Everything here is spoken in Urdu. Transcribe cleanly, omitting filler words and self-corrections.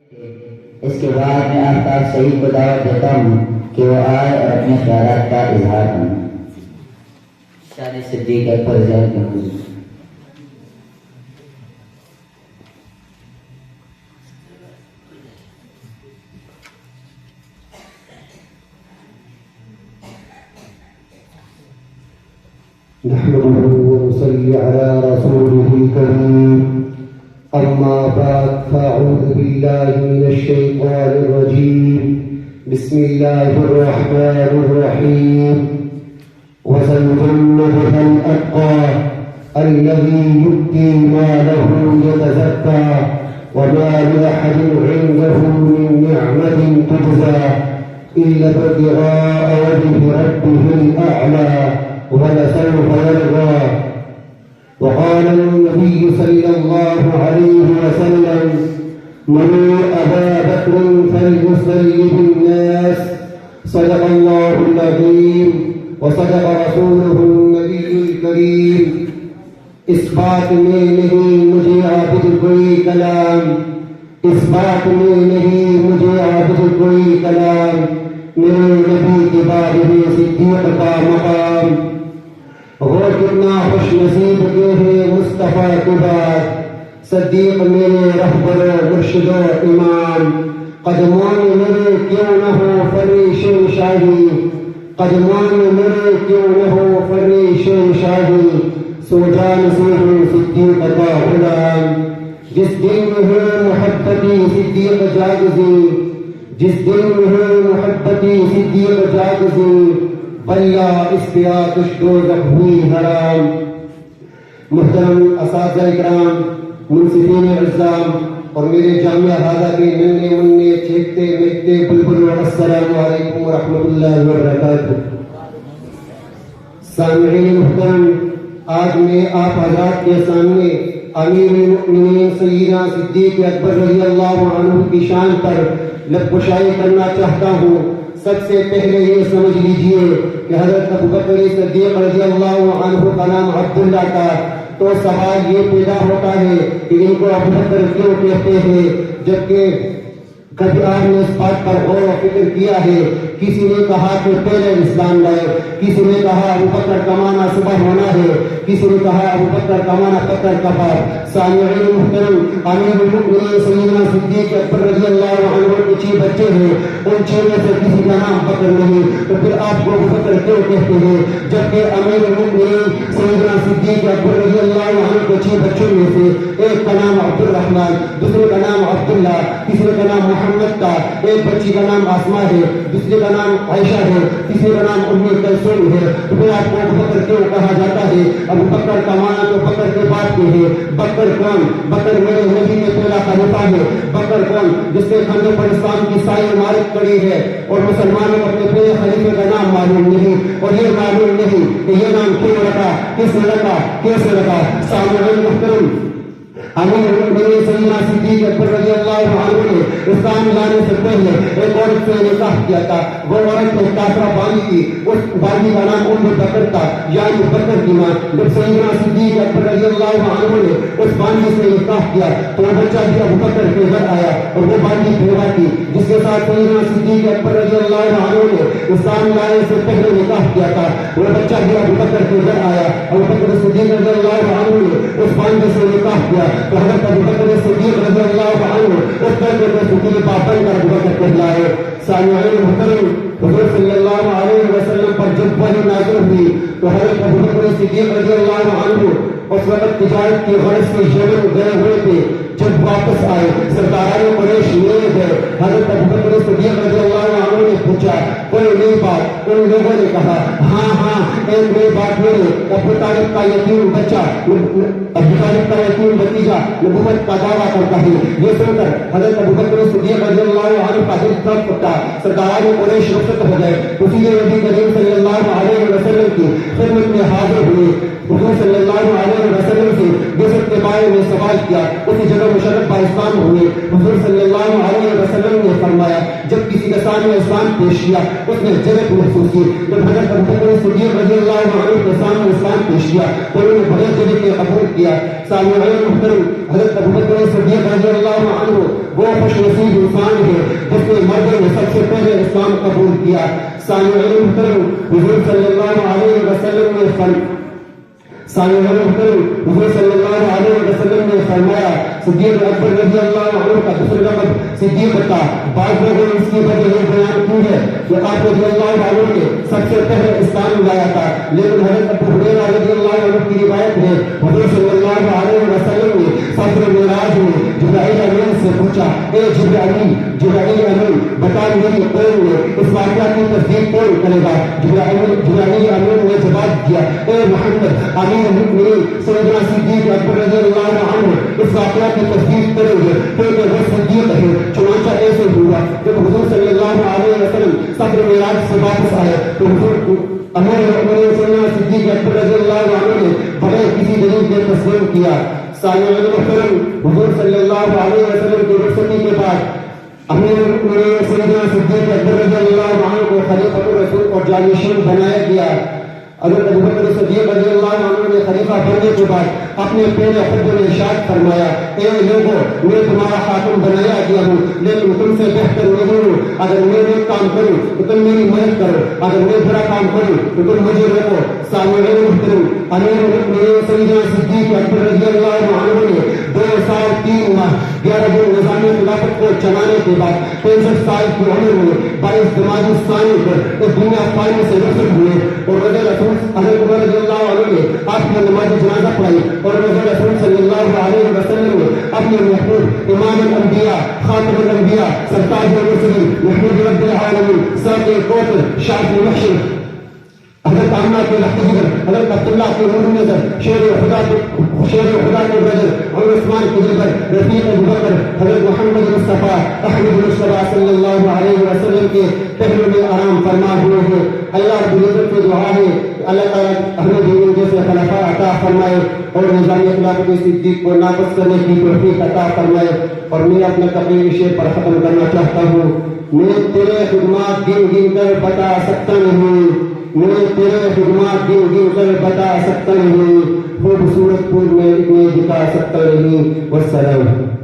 اس کے بعد میں آفتاب سعید کو دعوت دیتا ہوں کہ وہ آئے اور اپنے خیالات کا اظہار کریں۔ شان صدیق اکبر زیادہ کریں۔ نحمده ونصلي على رسوله الكريم أما بعد فأعوذ بالله من الشيطان الرجيم بسم الله الرحمن الرحيم وسيجنبها الأتقى الذي يؤتي ماله يتزكى وما لأحد عنده من نعمة تجزى إلا ابتغاء وجه ربه الأعلى ولسوف يرضى. وقال النبي صلى الله عليه وسلم مروا أبا بكر فليصلي بالناس صدق الله العظيم وصدق رسوله النبي الكريم. اس بات میں نہیں مجھے عابد کوئی کلام، اس بات میں نہیں مجھے عابد کوئی کلام، میرے نبی کے بعد میں صدیق کا مقام. وہ کتنا خوش نصیب کے ہیں مصطفیٰ کے بعد صدیق میرے رہبر و مرشد و امام. قدمان میرے کیوں نہ ہو فریش شاہی، قدمان میرے کیوں نہ ہو فریش شاہی، سو جان سے ہوں صدیق کا غلام. جس دن ہے محبتی صدیق جاگزی، جس دن ہے محبتی صدیق جاگزی، بلّہ اس پہ آتش دوزخ ہوئی حرام. محترم اساتذہ اکرام، منصفین عزام اور میرے جامعہ ہادہ کے ننھے منھے چیختے مہکتے بلبلوں، السلام علیکم ورحمۃ اللہ وبرکاتہ. سامعین محترم، آج میں آپ حضرات کے سامنے امیر المؤمنین سیدنا صدیق اکبر رضی اللہ عنہ کی شان پر لب کشائی کرنا چاہتا ہوں. سب سے پہلے یہ سمجھ لیجئے کہ حضرت ابوبکر صدیق رضی اللہ عنہ کا نام عبداللہ تھا، تو سوال یہ پیدا ہوتا ہے کہ ان کو ابوبکر کیوں کہتے ہیں، جبکہ کبھی آپ نے اس بات پر غور و فکر کیا ہے؟ کسی نے کہا کہ پہلے اسلام لائے، کسی نے کہا ابوبکر کا معنی صبح ہونا ہے، کسی نے کہا ابوبکر کا معنی پتھر کفا. سامعین محترم، امیر المؤمنین سیدنا صدیق اکبر رضی اللہ عنہ کے 6 بچے ہیں، ان 6 میں سے کسی کا نام بکر نہیں، تو پھر آپ کو ابوبکر کیوں کہتے ہیں؟ جبکہ امیر المؤمنین سیدنا صدیق اکبر رضی اللہ عنہ کے 6 بچوں میں سے ایک کا نام عبد الرحمن، دوسرے کا نام عبداللہ، تیسرے کا نام محمد تھا، ایک بچی کا نام آسماء ہے، دوسرے کا نام عائشہ ہے، تیسرے کا نام ام کلثوم ہے. تو پھر آپ کو ابوبکر کیوں کہا جاتا ہے؟ ابوبکر کا معنی تو بکر کے بعد کے ہے. بکر کون؟ بکر میرے نبی میں پہلا خلیفہ ہے. بکر کون؟ جس کے کندھے پر اسلام کی ساری عمارت کڑی ہے اور مسلمانوں کو اپنے پہلے خلیفے کا نام معلوم نہیں، اور یہ معلوم نہیں کہ یہ نام کیوں رکھا، کس نے رکھا، کیسے رکھا. سامعین محترم، امیر المؤمنین سیدنا صدیق اکبر رضی اللہ عنہ نے اسلام لانے سے پہلے ایک عورت سے نکاح کیا تھا. وہ عورت نے کافرہ بانی تھی، اس بانی کا نام ام بکر تھا، یعنی بکر کی ماں. جب سیدنا صدیق اکبر رضی اللہ عنہ نے اس بانی سے نکاح کیا تو وہ بچہ بھی ابوبکر کے گھر آیا، اور وہ بانی بیوہ تھی جس کے ساتھ سیدنا صدیق اکبر رضی اللہ عنہ نے اسلام لانے سے پہلے نکاح کیا تھا. وہ بچہ بھی ابوبکر کے گھر آیا. ابوبکر صدیق رضی اللہ عنہ نے اس بانی سے نکاح کیا تو حضرت ابوبکر صدیق رضی اللہ عنہ اس پر سکی بابن کا ابوبکر کہلائے. سامعین محترم، حضور صلی اللہ علیہ وسلم پر جب وحی نازل ہوئی تو حضرت ابوبکر صدیق رضی اللہ عنہ اس وقت تجارت کی غرض سے یمن گئے ہوئے تھے. جب واپس آئے سرداران قریش لے گئے. حضرت ابوبکر صدیق رضی اللہ عنہ نے پوچھا کوئی نئی بات؟ ان لوگوں نے کہا ہاں ہاں ایک نئی بات میرے ابو طالب کا یتیم بچہ، ابو طالب کا یتیم بھتیجا نبوت کا دعویٰ کرتا ہے. یہ سن کر حضرت ابوبکر صدیق رضی اللہ عنہ کا دل تڑپ اٹھا. سرداران قریش رخصت ہو گئے، اسی لیے نبی کریم صلی اللہ علیہ وسلم کی خدمت میں حاضر ہوئے. حضور صلی اللہ علیہ وسلم سے جسد کے بارے میں سوال انتقال کیا اسی جگہ مشرف اسلام ہوئے. حضور صلی اللہ علیہ وسلم نے فرمایا جب کسی کے سامنے اسلام پیش کیا اس نے جرأت محسوس کی. جب حضرت ابوبکر صدیق رضی اللہ عنہ کے سامنے اسلام پیش کیا تو انہوں نے بڑے جرأت سے قبول کیا. سامعین محترم، حضرت ابوبکر صدیق رضی اللہ عنہ وہ خوش نصیب انسان ہے جس نے مردوں میں سب سے پہلے اسلام قبول کیا. سامعین محترم، حضور صلی اللہ علیہ وسلم نے فرمایا صدیق اکبر رضی اللہ عنہ کا دوسرا لقب صدیق تھا. بعض لوگوں نے اس کی وجہ یہ بیان کی ہے کہ آپ رضی اللہ عنہ نے سب سے پہلے اسلام لایا تھا، لیکن حضرت ابو ہریرہ رضی اللہ عنہ کی روایت ہے حضور صلی اللہ علیہ وسلم نے سفر معراج میں جبرائیل امین سے پوچھا اے جبرائیل امین بتا میری قوم میں اس واقعہ کی تصدیق کون کرے گا؟ جبرائیل امین نے جواب دیا اے محمد امین المؤمنین سیدنا صدیق اکبر رضی اللہ عنہ اس واقعہ کی تصدیق کریں گے کیونکہ وہ صدیق ہے. چنانچہ ایسے ہوا جب حضور صلی اللہ علیہ وسلم سفر معراج سے واپس آئے تو حضور امیر المؤمنین سیدنا صدیق اکبر رضی اللہ عنہ نے بغیر کسی دلیل کے تسلیم کیا. سامعین محترم، حضور صلی اللہ علیہ وسلم کی رخصتی کے بعد امیر المؤمنین سیدنا صدیق اکبر رضی اللہ عنہ کو خلیفۃ الرسول اور جانشین بنایا گیا. حضرت ابوبکر صدیق رضی اللہ عنہ نے خلیفہ بننے کے بعد اپنے پہلے خطبے میں ارشاد فرمایا اے لوگوں میں تمہارا حاکم بنایا گیا ہوں لیکن تم سے بہتر نہیں ہوں. اگر میں نیک کام کروں تو تم میری مدد کرو، اگر میں برا کام کروں تو تم مجھے روکو. سامعین محترم، امیر المؤمنین سیدنا صدیق اکبر رضی اللہ عنہ نے 2 سال 3 ماہ 11 دن نظام خلافت کو چلانے کے بعد 65 سال کی عمر میں 22 جمادی الثانی کو اس دنیا فانی سے رخصت ہوئے اور رضی رسول حضرت عمر رضی اللہ عنہ نے آپ کی نماز جنازہ پڑھائی اور رضی رسول صلی اللہ علیہ وسلم نے اپنے محبوب امام الانبیاء خاتم الانبیاء سرتاج المرسلین محمود رب العالمین سعد الکوثر شاف المحشر حضرت عمہ کے لحظر حضرت عبداللہ کے نور نظر شیر خدا کے بدر اور عثمان کے دلبر رفیق ابوبکر حضرت محمد مصطفیٰ احمد مصطفیٰ صلی اللہ علیہ وسلم کے پہلو میں آرام فرما ہوئے ہیں. اللہ رب العزت سے دعا ہے اللہ تعالیٰ ہمیں دین جیسے خلفاء عطا فرمائے اور نظام خلافت صدیق کو نافذ کرنے کی توفیق عطا فرمائے. اور میں اپنے تقریر شعر پر ختم کرنا چاہتا ہوں. میں تیرے خدمات گن کر بتا سکتا نہیں، میں تیرے خدمات گن کر بتا سکتا نہیں، خوبصورت پور میں اتنے دکھا سکتا نہیں. والسلام.